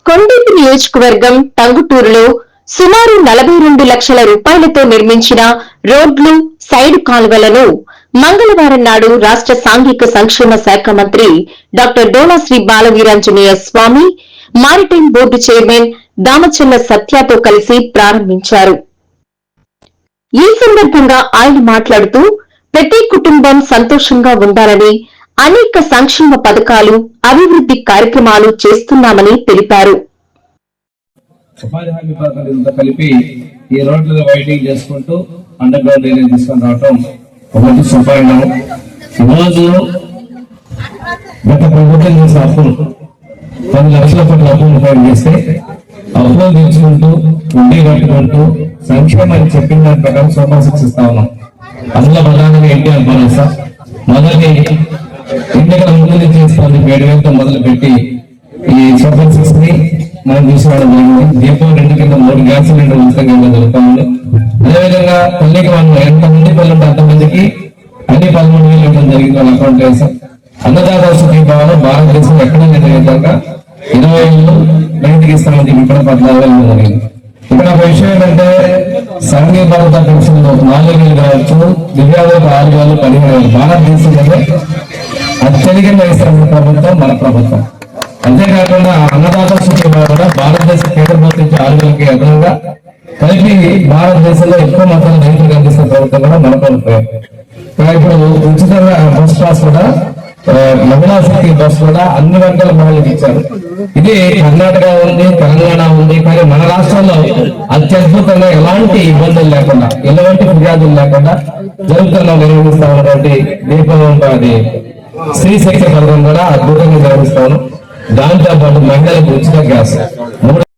కొండేపి నియోజకవర్గం టంగుటూరులో సుమారు 42 లక్షల రూపాయలతో నిర్మించిన రోడ్లు, సైడ్ కాలువలను మంగళవారం నాడు రాష్ట్ర సాంఘిక సంక్షేమ శాఖ మంత్రి డాక్టర్ డోలా శ్రీ బాలవీరాంజనేయ స్వామి, మారిటైమ్ బోర్డు చైర్మన్ దామచల్ల సత్యతో కలిసి ప్రారంభించారు. ఈ సందర్భంగా ఆయన మాట్లాడుతూ ప్రతి కుటుంబం సంతోషంగా ఉండాలని అనేక సంక్షేమ పథకాలు, అభివృద్ధి కార్యక్రమాలు చేస్తున్నామని తెలిపారు. ఉపాధి హామీ పథకాలతో కలిపి ఈ రోడ్లు వైడింగ్ చేసుకుంటూ అండర్ గ్రౌండ్ డ్రైనేజ్ తీసుకొని రావడం ఒకటి సుపరిణామం. ఈరోజు గత ప్రభుత్వం చేసిన అప్పులు 10 లక్షల కోట్ల అప్పులు ఫైల్ చేస్తే అప్పులు తెచ్చుకుంటూ వడ్డీ కట్టుకుంటూ సంక్షేమాన్ని చెప్పిన దాని ప్రకారం సూపర్ సిక్స్ ఇస్తా ఉన్నాం. అందులో ప్రధానంగా ఎన్టీఆర్ భరోసా మొదటి ఎన్నికల ముందు నుంచి ఇస్తాను 7,000తో మొదలు పెట్టి ఈ సూపర్ సిక్స్ ని మనం తీసుకోవడం జరిగింది. దీపం 2 కింద 3 గ్యాస్ సిలిండర్ ఉచితంగా జరుగుతా ఉంది. అదేవిధంగా తల్లికి మనం ఎంతమంది పిల్లలు ఉంటే అంతమందికి అన్ని 13,000 ఇవ్వడం జరిగింది వాళ్ళ అకౌంట్ వేసాం. అన్నదాత వసతి భవనం భారతదేశం ఎక్కడ లేని విధంగా 20,000 బయటికి ఇస్తామని ఇక్కడ 14,000 జరిగింది. ఇక్కడ ఒక విషయం ఏంటంటే సాంఘిక భద్రత పెన్షన్ 4,000 కావచ్చు, దివ్యాంగులకు 6,000, 15,000 భారతదేశంలో అత్యధికంగా ఇస్తున్న ప్రభుత్వం మన ప్రభుత్వం. అంతేకాకుండా అన్నదాత వసతి కూడా భారతదేశ కేంద్ర ప్రభుత్వం 6,000కి అదనంగా కలిపి భారతదేశంలో ఎక్కువ మొత్తం రైతులకు అందిస్తున్న ప్రభుత్వం కూడా మన ప్రభుత్వం. ఇప్పుడు ఉచితంగా బస్ పాస్ కూడా మహిళా శక్తి బస్ కూడా అన్ని వర్గాల మహిళలకు ఇచ్చారు. ఇది కర్ణాటక ఉంది, తెలంగాణ ఉంది, కానీ మన రాష్ట్రంలో అత్యద్భుతంగా ఎలాంటి ఇబ్బందులు లేకుండా, ఎలాంటి ఫిర్యాదులు లేకుండా జరుగుతున్నా నిర్వహిస్తా ఉన్నటువంటి దీపం స్త్రీ శక్తి పథకం కూడా అద్భుతంగా నిర్వహిస్తాను. దాంతో పాటు మహిళలకు ఉచిత గ్యాస్ 3